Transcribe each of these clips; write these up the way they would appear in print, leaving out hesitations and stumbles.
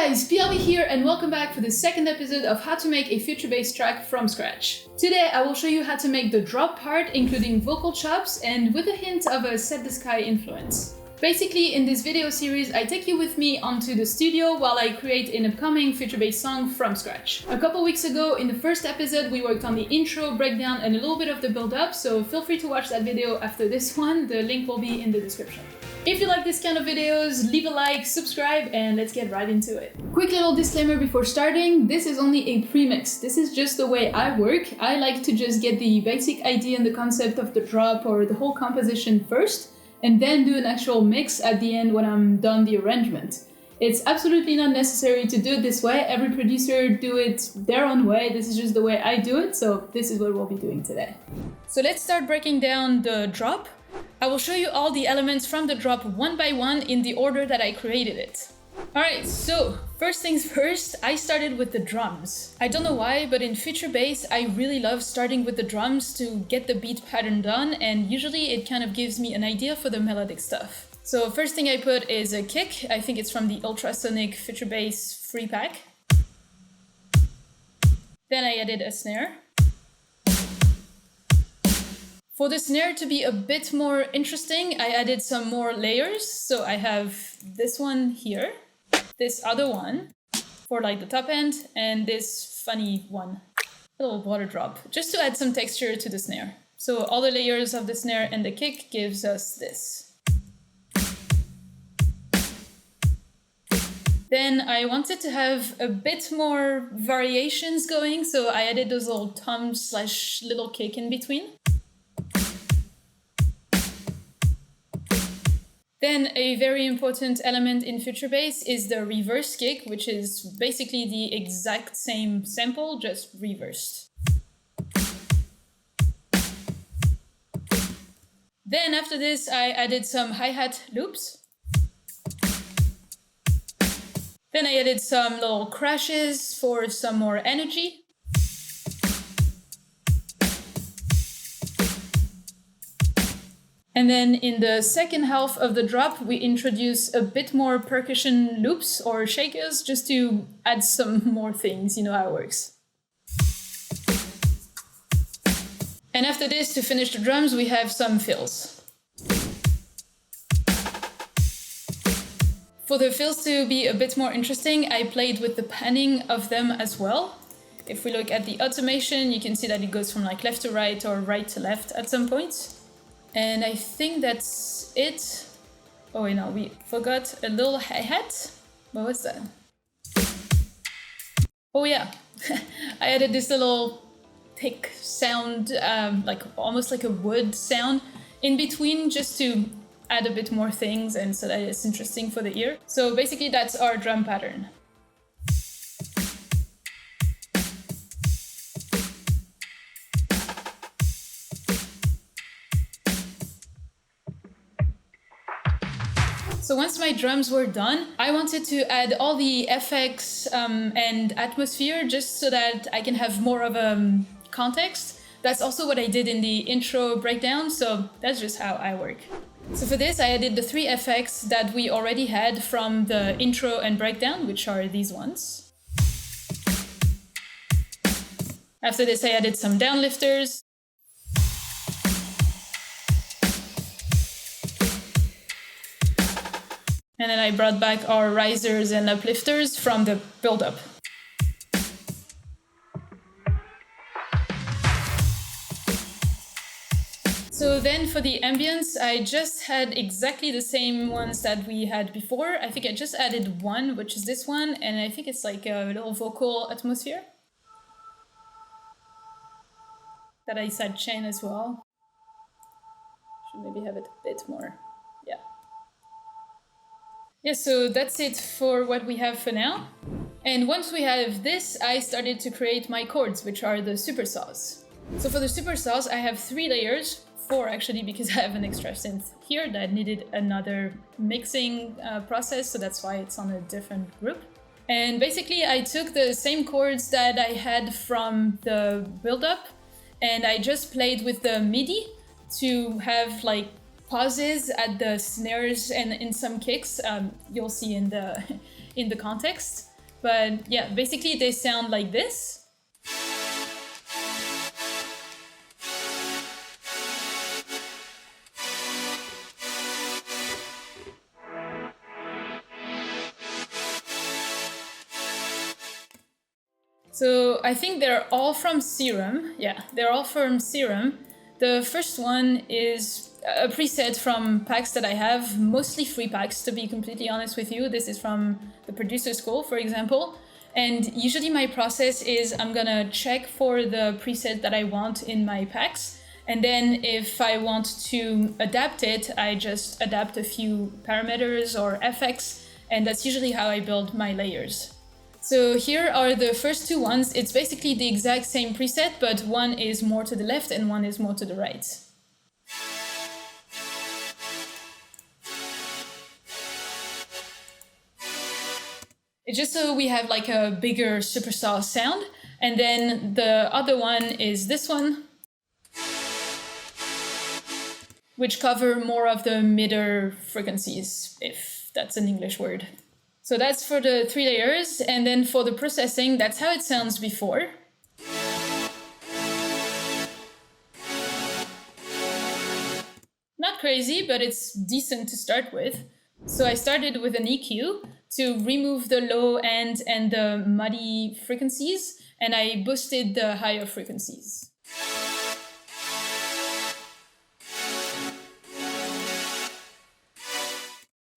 guys, PLB here and welcome back for the second episode of how to make a future bass track from scratch. Today I will show you how to make the drop part, including vocal chops and with a hint of a Set the Sky influence. Basically, in this video series, I take you with me onto the studio while I create an upcoming future bass song from scratch. A couple weeks ago, in the first episode, we worked on the intro, breakdown, and a little bit of the build-up, so feel free to watch that video after this one. The link will be in the description. If you like this kind of videos, leave a like, subscribe, and let's get right into it. Quick little disclaimer before starting, this is only a premix. This is just the way I work. I like to just get the basic idea and the concept of the drop or the whole composition first, and then do an actual mix at the end when I'm done the arrangement. It's absolutely not necessary to do it this way. Every producer do it their own way. This is just the way I do it, so this is what we'll be doing today. So let's start breaking down the drop. I will show you all the elements from the drop one by one in the order that I created it. Alright, so first things first, I started with the drums. I don't know why, but in future bass, I really love starting with the drums to get the beat pattern done, and usually it kind of gives me an idea for the melodic stuff. So first thing I put is a kick. I think it's from the Ultrasonic Future Bass free pack. Then I added a snare. For the snare to be a bit more interesting, I added some more layers. So I have this one here, this other one for like the top end, and this funny one, a little water drop, just to add some texture to the snare. So all the layers of the snare and the kick gives us this. Then I wanted to have a bit more variations going, so I added those little toms / little kick in between. Then a very important element in future bass is the reverse kick, which is basically the exact same sample, just reversed. Then after this, I added some hi-hat loops. Then I added some little crashes for some more energy. And then in the second half of the drop, we introduce a bit more percussion loops or shakers just to add some more things, you know how it works. And after this, to finish the drums, we have some fills. For the fills to be a bit more interesting, I played with the panning of them as well. If we look at the automation, you can see that it goes from like left to right or right to left at some points. And I think that's it. Oh wait, no, we forgot a little hi-hat. What was that? Oh yeah, I added this little thick sound, like almost like a wood sound in between, just to add a bit more things and so that it's interesting for the ear. So basically that's our drum pattern. So once my drums were done, I wanted to add all the effects and atmosphere just so that I can have more of a context. That's also what I did in the intro breakdown, so that's just how I work. So for this, I added the 3 effects that we already had from the intro and breakdown, which are these ones. After this, I added some downlifters. And then I brought back our risers and uplifters from the Buildup. So then for the ambience, I just had exactly the same ones that we had before. I think I just added one, which is this one, and I think it's like a little vocal atmosphere that I said chain as well. Should maybe have it a bit more. Yeah. Yeah, so that's it for what we have for now. And once we have this, I started to create my chords, which are the supersaws. So for the supersaws, I have 3 layers, 4 actually, because I have an extra synth here that needed another mixing process, so that's why it's on a different group. And basically, I took the same chords that I had from the build-up, and I just played with the MIDI to have like pauses at the snares and in some kicks, you'll see in the context. But yeah, basically they sound like this. So I think they're all from Serum. Yeah, they're all from Serum. The first one is a preset from packs that I have, mostly free packs, to be completely honest with you. This is from the producer school, for example. And usually my process is I'm gonna check for the preset that I want in my packs. And then if I want to adapt it, I just adapt a few parameters or effects. And that's usually how I build my layers. So here are the first two ones. It's basically the exact same preset, but one is more to the left and one is more to the right. It's just so we have like a bigger superstar sound. And then the other one is this one, which cover more of the midder frequencies, if that's an English word. So that's for the 3 layers, and then for the processing, that's how it sounds before. Not crazy, but it's decent to start with. So I started with an EQ to remove the low end and the muddy frequencies, and I boosted the higher frequencies.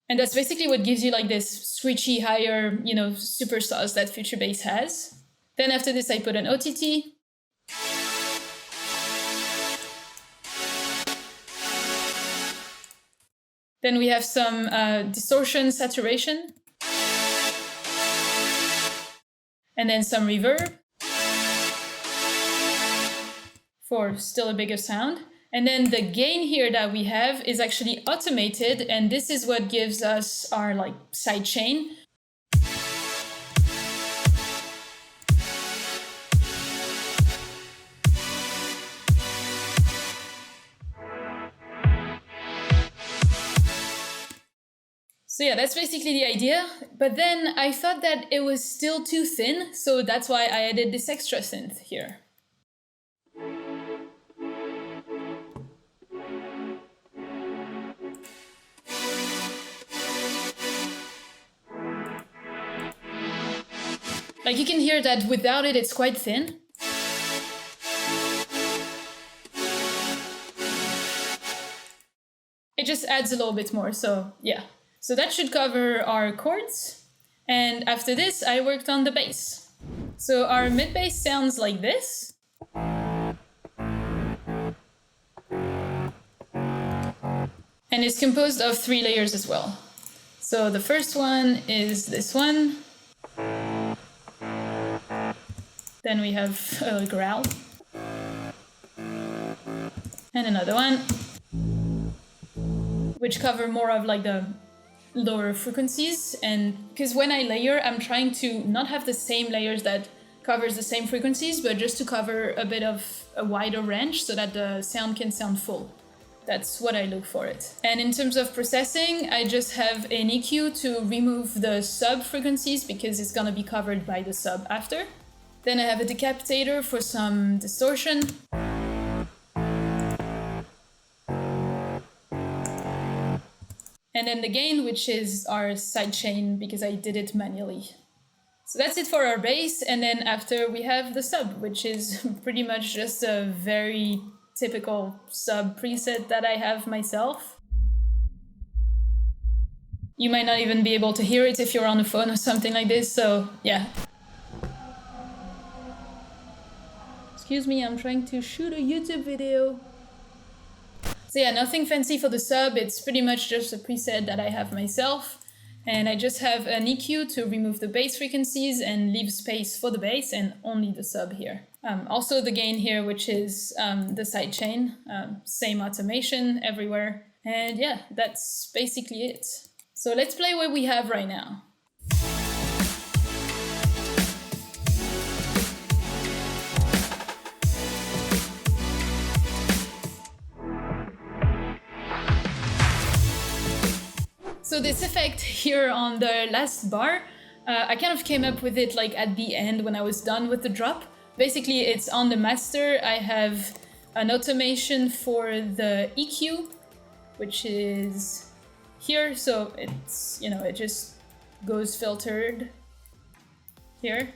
And that's basically what gives you like this screechy higher, superstars that Future Bass has. Then after this, I put an OTT. Then we have some distortion, saturation. And then some reverb for still a bigger sound. And then the gain here that we have is actually automated, and this is what gives us our side chain. So yeah, that's basically the idea. But then I thought that it was still too thin, so that's why I added this extra synth here. Like you can hear that without it, it's quite thin. It just adds a little bit more, so yeah. So that should cover our chords. And after this, I worked on the bass. So our mid bass sounds like this. And it's composed of 3 layers as well. So the first one is this one. Then we have a growl. And another one, which cover more of the lower frequencies. And because when I layer, I'm trying to not have the same layers that covers the same frequencies, but just to cover a bit of a wider range so that the sound can sound full. That's what I look for it. And in terms of processing, I just have an EQ to remove the sub frequencies because it's gonna be covered by the sub after. Then I have a decapitator for some distortion. And then the gain, which is our sidechain because I did it manually. So that's it for our bass. And then after we have the sub, which is pretty much just a very typical sub preset that I have myself. You might not even be able to hear it if you're on a phone or something like this, so yeah. Excuse me, I'm trying to shoot a YouTube video. So yeah, nothing fancy for the sub, it's pretty much just a preset that I have myself. And I just have an EQ to remove the bass frequencies and leave space for the bass and only the sub here. Also the gain here, which is the sidechain, same automation everywhere. And yeah, that's basically it. So let's play what we have right now. So this effect here on the last bar, I kind of came up with it like at the end when I was done with the drop. Basically, it's on the master. I have an automation for the EQ, which is here. So it's, you know, it just goes filtered here.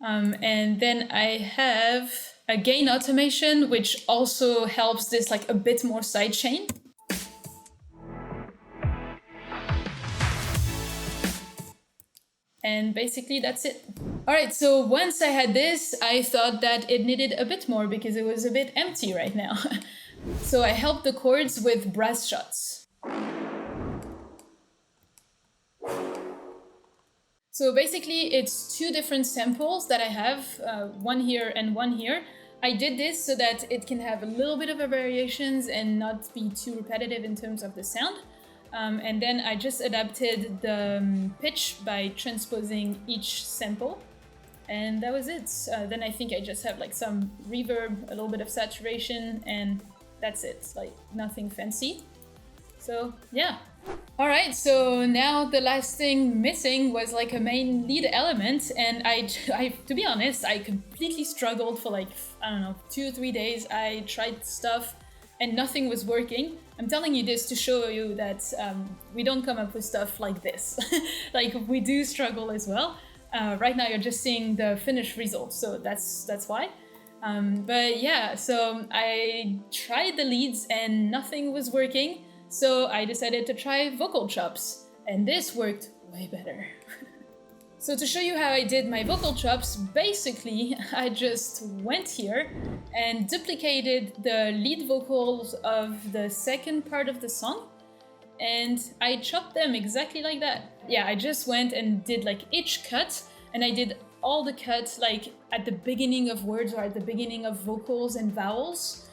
And then I have a gain automation, which also helps this like a bit more sidechain. And basically that's it. All right, so once I had this, I thought that it needed a bit more because it was a bit empty right now. So I helped the chords with brass shots. So basically it's two different samples that I have, one here and one here. I did this so that it can have a little bit of a variations and not be too repetitive in terms of the sound. And then I just adapted the pitch by transposing each sample. And that was it. Then I think I just have like some reverb, a little bit of saturation, and that's it. Like nothing fancy. So yeah. All right, so now the last thing missing was like a main lead element, and I to be honest, I completely struggled for like, I don't know, 2-3 days. I tried stuff and nothing was working. I'm telling you this to show you that we don't come up with stuff like this. Like we do struggle as well. Right now you're just seeing the finished result, so that's why. But yeah, so I tried the leads and nothing was working. So I decided to try vocal chops, and this worked way better. So to show you how I did my vocal chops, basically I just went here and duplicated the lead vocals of the second part of the song, and I chopped them exactly like that. Yeah, I just went and did like each cut, and I did all the cuts like at the beginning of words or at the beginning of vocals and vowels.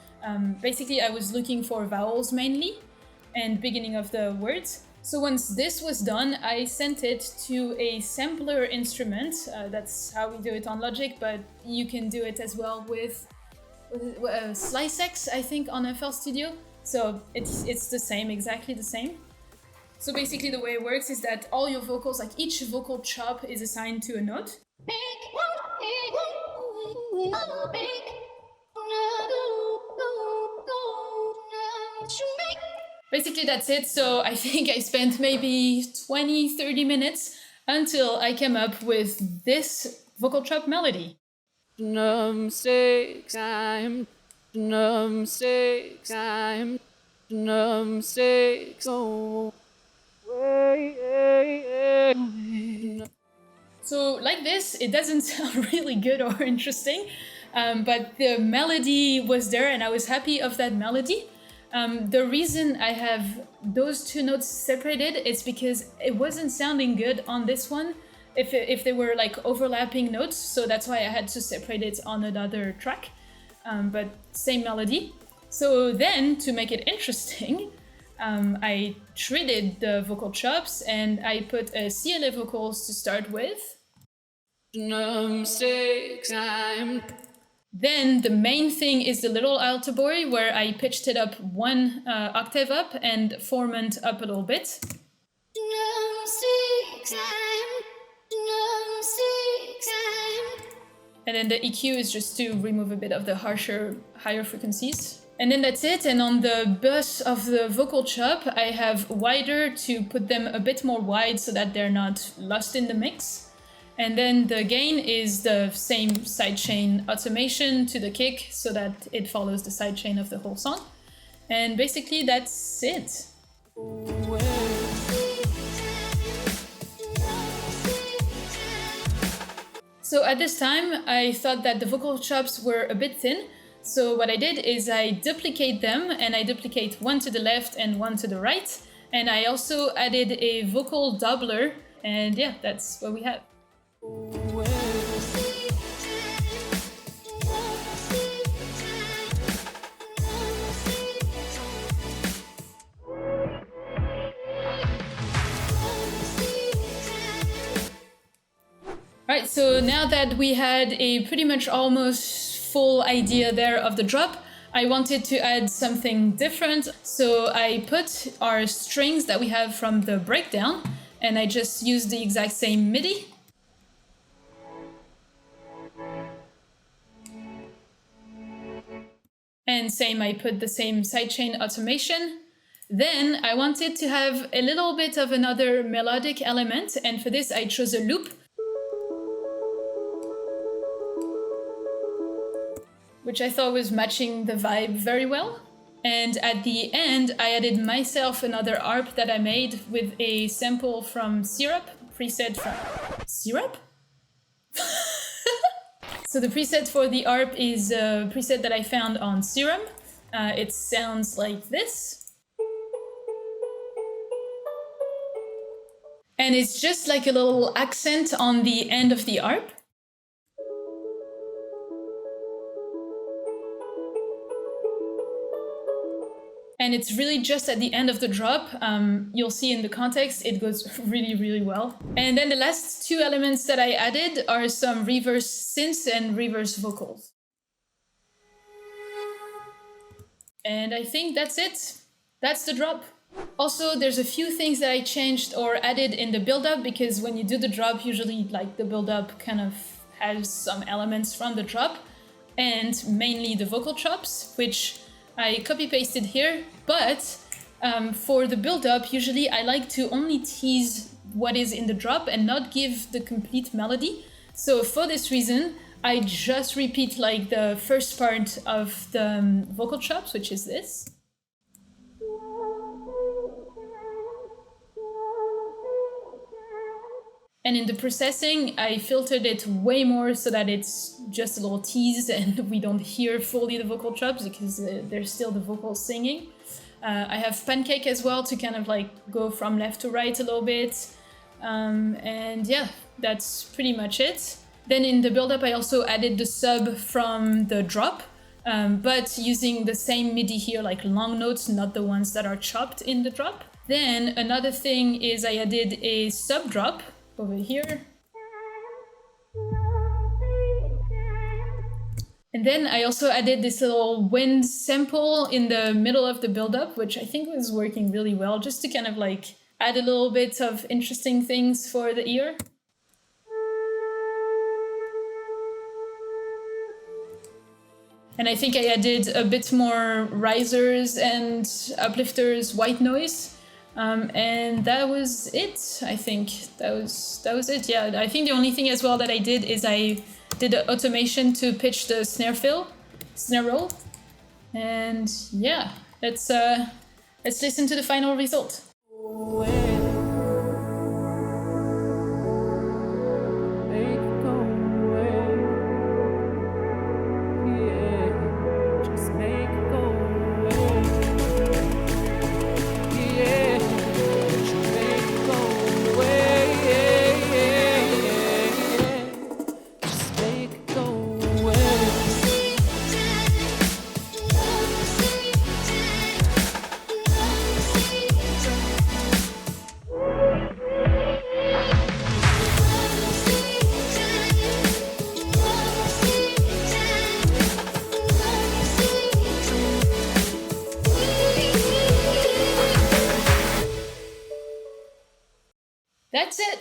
Basically I was looking for vowels mainly, and beginning of the words. So once this was done, I sent it to a sampler instrument. That's how we do it on Logic, but you can do it as well with SliceX, I think, on FL Studio. So it's the same, exactly the same. So basically the way it works is that all your vocals, like each vocal chop is assigned to a note. Basically that's it, so I think I spent maybe 20-30 minutes until I came up with this vocal chop melody. So like this, it doesn't sound really good or interesting, but the melody was there and I was happy of that melody. The reason I have those two notes separated is because it wasn't sounding good on this one if they were like overlapping notes, so that's why I had to separate it on another track, but same melody. So then, to make it interesting, I treated the vocal chops and I put a CLA vocals to start with. Then the main thing is the little altoboy, where I pitched it up one octave up and formant up a little bit. And then the EQ is just to remove a bit of the higher frequencies. And then that's it. And on the bus of the vocal chop, I have wider to put them a bit more wide so that they're not lost in the mix. And then the gain is the same sidechain automation to the kick so that it follows the sidechain of the whole song. And basically that's it. So at this time, I thought that the vocal chops were a bit thin. So what I did is I duplicate them, and I duplicate one to the left and one to the right. And I also added a vocal doubler, and yeah, that's what we have. Alright, so now that we had a pretty much almost full idea there of the drop, I wanted to add something different, so I put our strings that we have from the breakdown, and I just used the exact same MIDI. And same, I put the same sidechain automation. Then I wanted to have a little bit of another melodic element, and for this I chose a loop, which I thought was matching the vibe very well. And at the end, I added myself another ARP that I made with a sample from Syrup, preset from Syrup? So the preset for the ARP is a preset that I found on Serum. It sounds like this. And it's just like a little accent on the end of the ARP. And it's really just at the end of the drop. You'll see in the context, it goes really, really well. And then the last two elements that I added are some reverse synths and reverse vocals. And I think that's it. That's the drop. Also, there's a few things that I changed or added in the build-up, because when you do the drop, usually like the build-up kind of has some elements from the drop, and mainly the vocal chops, which I copy-pasted here, but for the build-up, usually I like to only tease what is in the drop and not give the complete melody. So for this reason, I just repeat like the first part of the vocal chops, which is this. And in the processing, I filtered it way more so that it's just a little tease and we don't hear fully the vocal chops because there's still the vocals singing. I have Pancake as well to kind of like go from left to right a little bit. And yeah, that's pretty much it. Then in the build-up, I also added the sub from the drop, but using the same MIDI here, like long notes, not the ones that are chopped in the drop. Then another thing is I added a sub drop over here. And then I also added this little wind sample in the middle of the build-up, which I think was working really well, just to kind of like add a little bit of interesting things for the ear. And I think I added a bit more risers and uplifters, white noise. And that was it, I think. That was it, yeah. I think the only thing as well that I did is I did an automation to pitch the snare roll. And yeah, let's listen to the final result. That's it!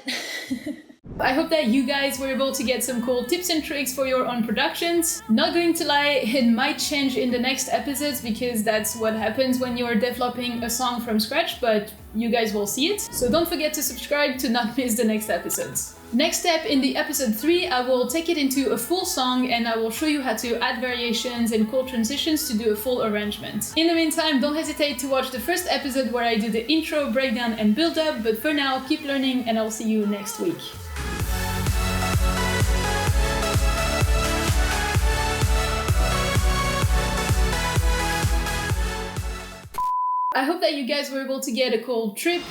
I hope that you guys were able to get some cool tips and tricks for your own productions. Not going to lie, it might change in the next episodes because that's what happens when you're developing a song from scratch, but you guys will see it. So don't forget to subscribe to not miss the next episodes. Next step in the episode 3, I will take it into a full song and I will show you how to add variations and cool transitions to do a full arrangement. In the meantime, don't hesitate to watch the first episode where I do the intro, breakdown and build up, but for now, keep learning and I'll see you next week. I hope that you guys were able to get a cool tip.